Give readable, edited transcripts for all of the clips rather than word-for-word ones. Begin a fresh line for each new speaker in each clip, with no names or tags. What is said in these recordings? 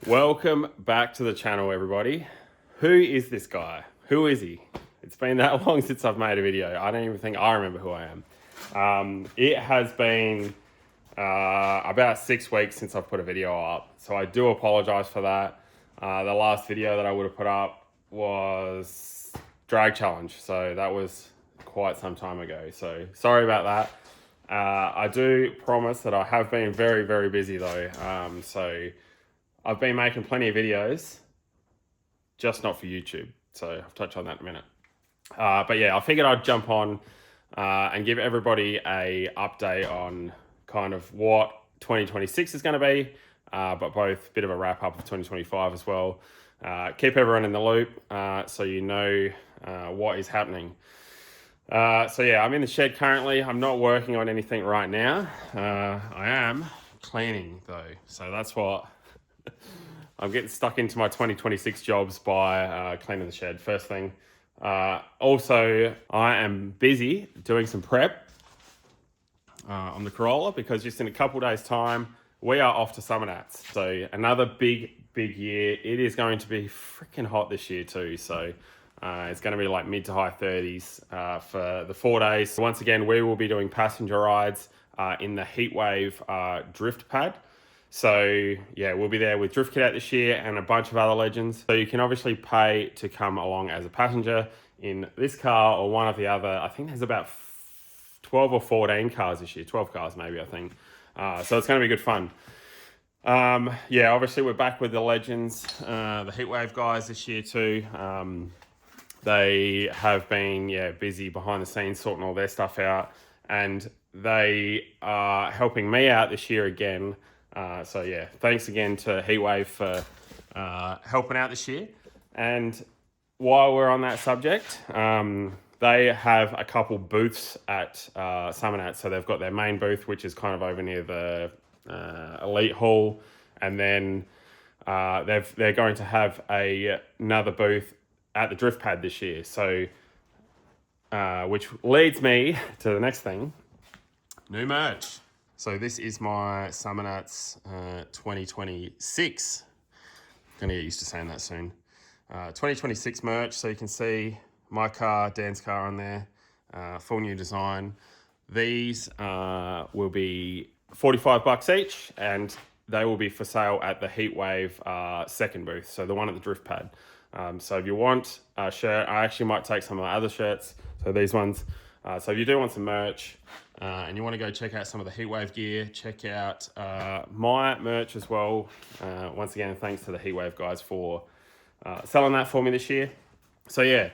Welcome back to the channel, everybody. Who is this guy? Who is he? It's been that long since I've made a video. I don't even think I remember who I am. It has been about 6 weeks since I've put a video up, so I do apologize for that. The last video that I would have put up was drag challenge, so that was quite some time ago, so sorry about that. I do promise that I have been very, very busy though. So I've been making plenty of videos, just not for YouTube. So I'll touch on that in a minute. But yeah, I figured I'd jump on and give everybody a update on kind of what 2026 is going to be, but both a bit of a wrap up of 2025 as well. Keep everyone in the loop so you know what is happening. So yeah, I'm in the shed currently. I'm not working on anything right now. I am cleaning though. So that's what I'm getting stuck into my 2026 jobs by cleaning the shed first thing. Also, I am busy doing some prep on the Corolla because just in a couple days time, we are off to Summernats. So another big year. It is going to be freaking hot this year too. So it's going to be like mid to high 30s for the 4 days. Once again, we will be doing passenger rides in the Heatwave Drift pad. So yeah, we'll be there with Drift Cadet this year and a bunch of other legends. So you can obviously pay to come along as a passenger in this car or one of the other. I think there's about 12 or 14 cars this year, 12 cars maybe, I think. So it's going to be good fun. Yeah, obviously we're back with the legends, the Heatwave guys this year too. They have been busy behind the scenes sorting all their stuff out, and they are helping me out this year again. So yeah, thanks again to Heatwave for helping out this year. And while we're on that subject, they have a couple booths at Summernats. So they've got their main booth, which is kind of over near the Elite Hall, and then they're going to have another booth at the Drift pad this year. So, which leads me to the next thing, new merch. So this is my Summernats 2026. Gonna get used to saying that soon. 2026 merch. So you can see my car, Dan's car on there, full new design. These will be $45 each, and they will be for sale at the Heatwave second booth. So the one at the Drift pad. So if you want a shirt, I actually might take some of the other shirts. So these ones. So if you do want some merch and you want to go check out some of the Heatwave gear, check out my merch as well. Once again, thanks to the Heatwave guys for selling that for me this year. So yeah,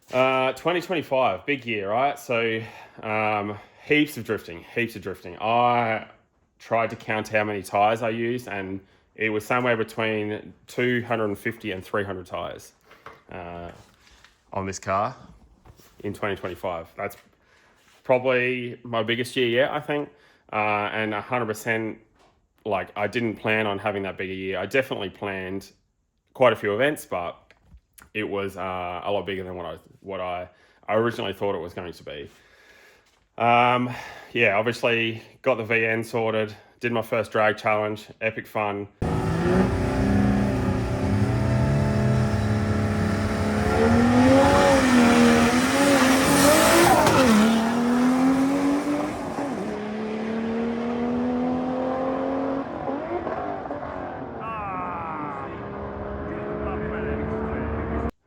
2025, big year, right? So heaps of drifting. I tried to count how many tires I used, and it was somewhere between 250 and 300 tires on this car in 2025. That's probably my biggest year yet, I think. And 100%, like, I didn't plan on having that big a year. I definitely planned quite a few events, but it was a lot bigger than what I originally thought it was going to be. Yeah, obviously got the VN sorted, did my first drag challenge, epic fun.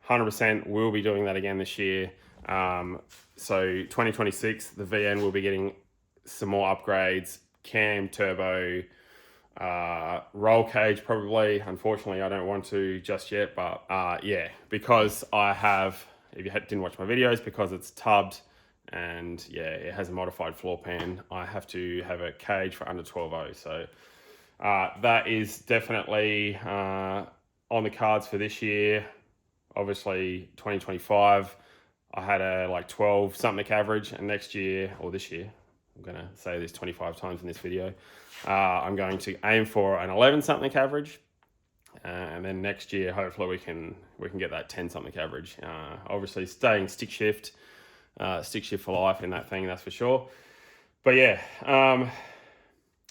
100% we'll be doing that again this year. So 2026, the VN will be getting some more upgrades, cam, turbo, roll cage probably. Unfortunately, I don't want to just yet, but yeah, because I have, if you didn't watch my videos, because it's tubbed and yeah, it has a modified floor pan, I have to have a cage for under 12.0. So that is definitely on the cards for this year. Obviously 2025, I had a like 12 something average, and next year, or this year, I'm going to say this 25 times in this video, I'm going to aim for an 11 something average, and then next year hopefully we can get that 10 something average. Obviously staying stick shift for life in that thing, that's for sure. But yeah,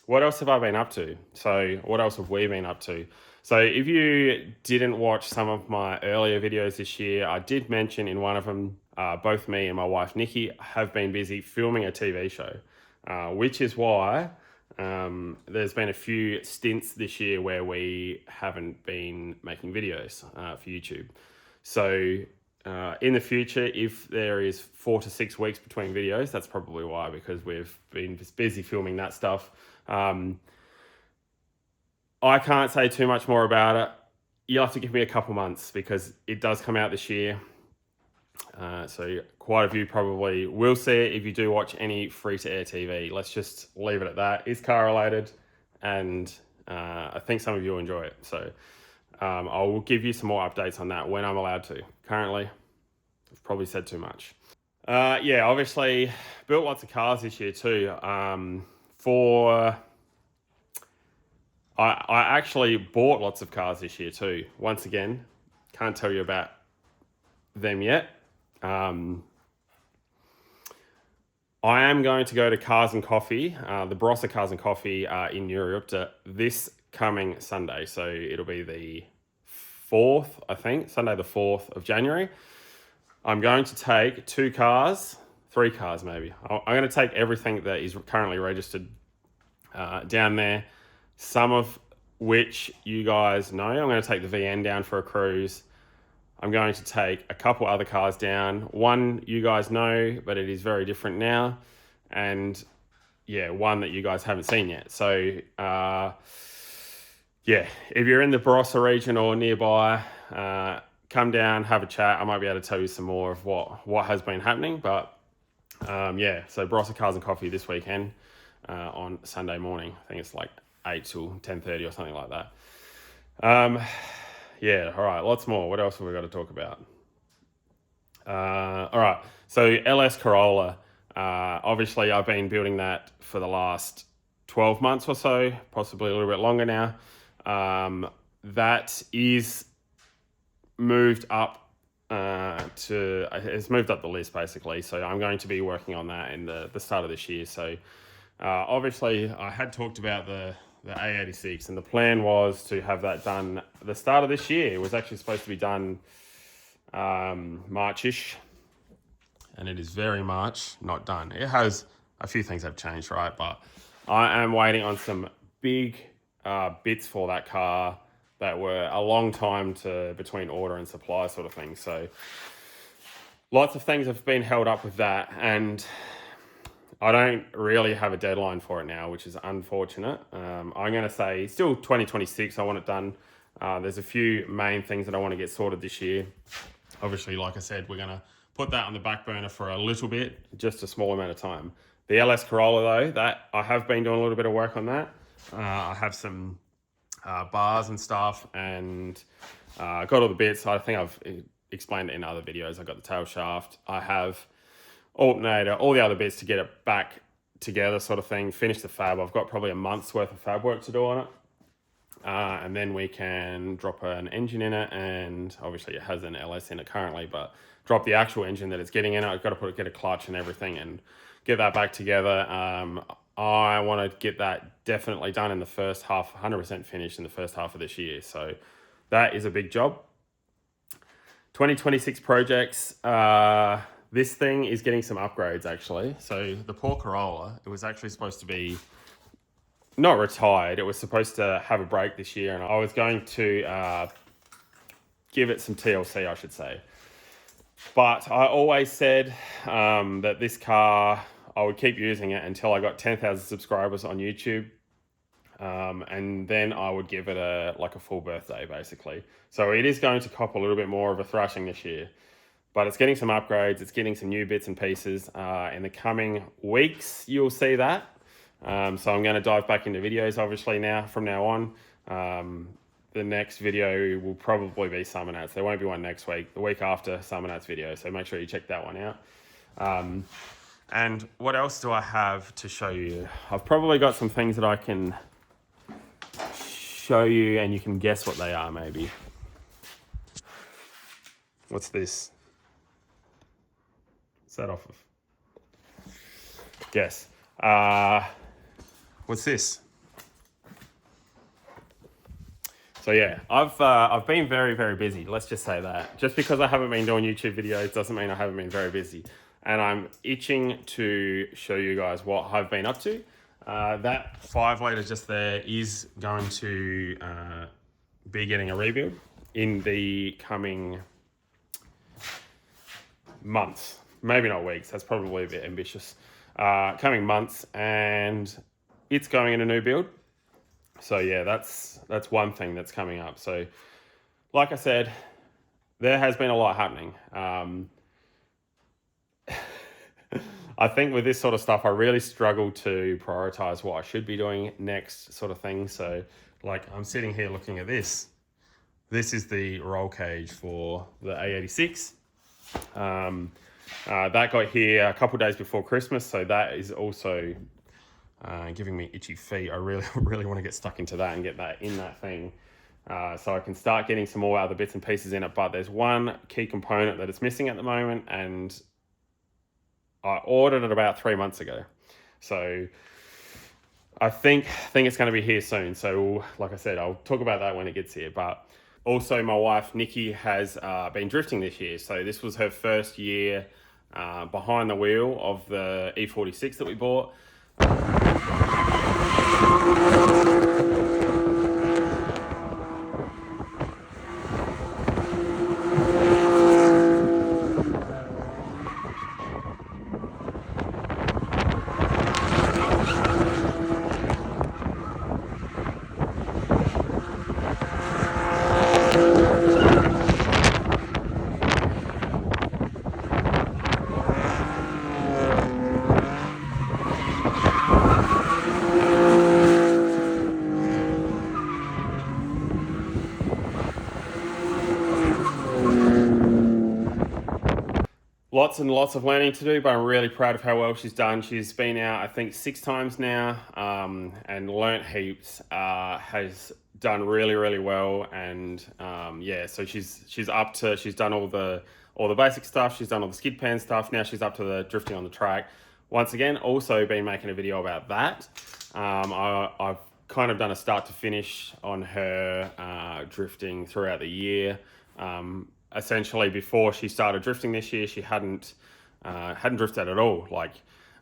what else have I been up to? So what else have we been up to? So if you didn't watch some of my earlier videos this year, I did mention in one of them, both me and my wife, Nikki, have been busy filming a TV show, which is why there's been a few stints this year where we haven't been making videos for YouTube. So in the future, if there is 4 to 6 weeks between videos, that's probably why, because we've been busy filming that stuff. I can't say too much more about it. You'll have to give me a couple months because it does come out this year. So quite a few probably will see it if you do watch any free-to-air TV. Let's just leave it at that. It's car related, and I think some of you will enjoy it. So I will give you some more updates on that when I'm allowed to. Currently, I've probably said too much. Yeah, obviously built lots of cars this year too. I actually bought lots of cars this year too. Once again, can't tell you about them yet. I am going to go to Cars and Coffee, the Barossa Cars and Coffee in Europe this coming Sunday. So it'll be the 4th, I think, Sunday the 4th of January. I'm going to take 3 cars maybe. I'm going to take everything that is currently registered down there. Some of which you guys know. I'm going to take the VN down for a cruise. I'm going to take a couple other cars down. One you guys know, but it is very different now. And yeah, one that you guys haven't seen yet. So yeah, if you're in the Barossa region or nearby, come down, have a chat. I might be able to tell you some more of what has been happening. But yeah, so Barossa Cars and Coffee this weekend on Sunday morning. I think it's like 8 till 10:30 or something like that. Yeah, all right, lots more. What else have we got to talk about? All right, so LS Corolla. Obviously, I've been building that for the last 12 months or so, possibly a little bit longer now. That is moved up it's moved up the list basically. So I'm going to be working on that in the start of this year. So obviously, I had talked about the A86, and the plan was to have that done at the start of this year. It was actually supposed to be done Marchish, and it is very much not done. It has a few things have changed, right? But I am waiting on some big bits for that car that were a long time between order and supply sort of thing. So lots of things have been held up with that, and I don't really have a deadline for it now, which is unfortunate. I'm going to say still 2026, I want it done. There's a few main things that I want to get sorted this year. Obviously, like I said, we're going to put that on the back burner for a little bit, just a small amount of time. The LS Corolla though, that I have been doing a little bit of work on that. I have some bars and stuff, and got all the bits. I think I've explained it in other videos. I got the tail shaft. I have alternator, all the other bits to get it back together sort of thing, finish the fab. I've got probably a month's worth of fab work to do on it. And then we can drop an engine in it, and obviously it has an LS in it currently, but drop the actual engine that it's getting in it. I've got to get a clutch and everything and get that back together. I want to get that definitely done in the first half, 100% finished in the first half of this year. So that is a big job. 2026 projects. This thing is getting some upgrades, actually. So the poor Corolla, it was actually supposed to be not retired. It was supposed to have a break this year, and I was going to give it some TLC, I should say. But I always said that this car, I would keep using it until I got 10,000 subscribers on YouTube. And then I would give it a full birthday, basically. So it is going to cop a little bit more of a thrashing this year. But it's getting some upgrades. It's getting some new bits and pieces. In the coming weeks, you'll see that. So I'm going to dive back into videos, obviously, from now on. The next video will probably be Summernats. There won't be one next week. The week after, Summernats video. So make sure you check that one out. And what else do I have to show you? I've probably got some things that I can show you, and you can guess what they are, maybe. What's this? What's that off of? Guess. What's this? So yeah, I've been very, very busy. Let's just say that. Just because I haven't been doing YouTube videos doesn't mean I haven't been very busy. And I'm itching to show you guys what I've been up to. That 5 litre just there is going to be getting a rebuild in the coming months. Maybe not weeks, that's probably a bit ambitious. Coming months, and it's going in a new build. So yeah, that's one thing that's coming up. So like I said, there has been a lot happening. I think with this sort of stuff, I really struggle to prioritize what I should be doing next, sort of thing. So like I'm sitting here looking at this. This is the roll cage for the A86. That got here a couple days before Christmas, so that is also giving me itchy feet. I really, really want to get stuck into that and get that in that thing, so I can start getting some more other bits and pieces in it. But there's one key component that it's missing at the moment, and I ordered it about 3 months ago. So I think it's going to be here soon. So like I said, I'll talk about that when it gets here. But also my wife, Nikki, has been drifting this year. So this was her first year behind the wheel of the E46 that we bought. Lots and lots of learning to do, but I'm really proud of how well she's done. She's been out, I think, 6 times now, and learnt heaps. Has done really, really well, and yeah, so she's up to. She's done all the basic stuff. She's done all the skid pan stuff. Now she's up to the drifting on the track. Once again, also been making a video about that. I've kind of done a start to finish on her drifting throughout the year. Essentially, before she started drifting this year, she hadn't drifted at all. Like,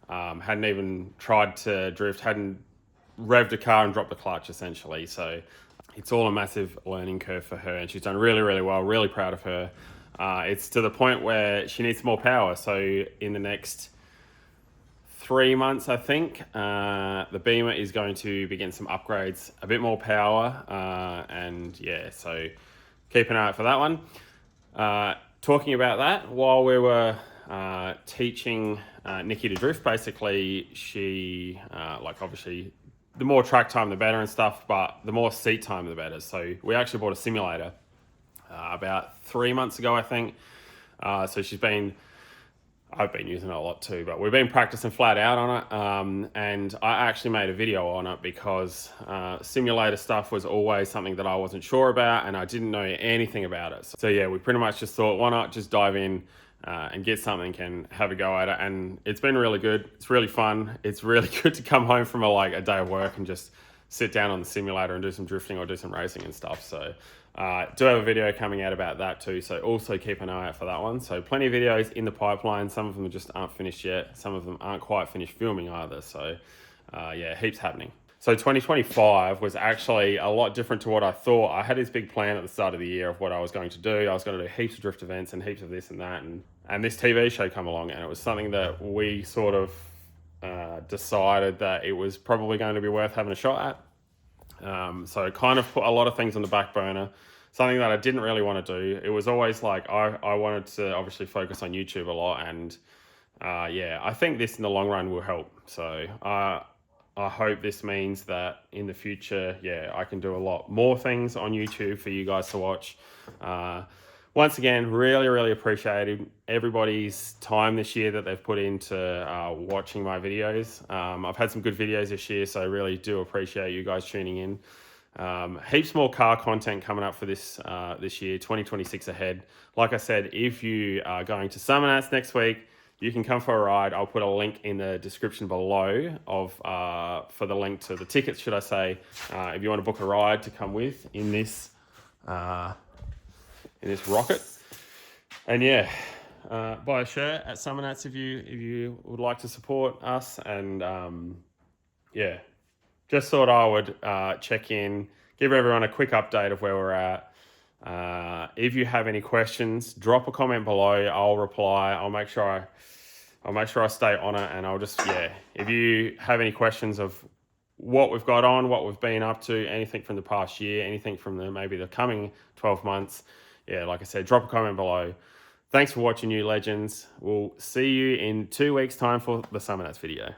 hadn't even tried to drift, hadn't revved a car and dropped the clutch, essentially. So it's all a massive learning curve for her, and she's done really, really well. Really proud of her. It's to the point where she needs more power. So in the next 3 months, I think, the Beamer is going to begin some upgrades, a bit more power, and yeah, so keep an eye out for that one. Talking about that, while we were teaching Nikki to drift, basically she, like obviously the more track time the better and stuff, but the more seat time the better. So we actually bought a simulator about 3 months ago, I think. So I've been using it a lot too, but we've been practicing flat out on it. And I actually made a video on it because simulator stuff was always something that I wasn't sure about, and I didn't know anything about it. So yeah, we pretty much just thought, why not just dive in and get something and have a go at it. And it's been really good. It's really fun. It's really good to come home from a day of work and just sit down on the simulator and do some drifting or do some racing and stuff. So do have a video coming out about that too, so also keep an eye out for that one. So plenty of videos in the pipeline. Some of them just aren't finished yet, some of them aren't quite finished filming either. So yeah, heaps happening. So 2025 was actually a lot different to what I thought. I had this big plan at the start of the year of what I was going to do. I was going to do heaps of drift events and heaps of this and that, and this TV show come along, and it was something that we sort of decided that it was probably going to be worth having a shot at. So it kind of put a lot of things on the back burner, something that I didn't really want to do. It was always like, I wanted to obviously focus on YouTube a lot, and yeah, I think this in the long run will help. So I hope this means that in the future, yeah, I can do a lot more things on YouTube for you guys to watch. Once again, really, really appreciated everybody's time this year that they've put into watching my videos. I've had some good videos this year, so I really do appreciate you guys tuning in. Heaps more car content coming up for this year, 2026 ahead. Like I said, if you are going to Summernats next week, you can come for a ride. I'll put a link in the description below of for the link to the tickets, should I say, if you want to book a ride to come with in this rocket. And yeah, buy a shirt at Summernats if you would like to support us. And yeah, just thought I would check in, give everyone a quick update of where we're at. If you have any questions, drop a comment below. I'll reply. I'll make sure I stay on it, and I'll just, yeah, if you have any questions of what we've got on, what we've been up to, anything from the past year, anything from maybe the coming 12 months, yeah, like I said, drop a comment below. Thanks for watching, you legends. We'll see you in 2 weeks' time for the Summernats video.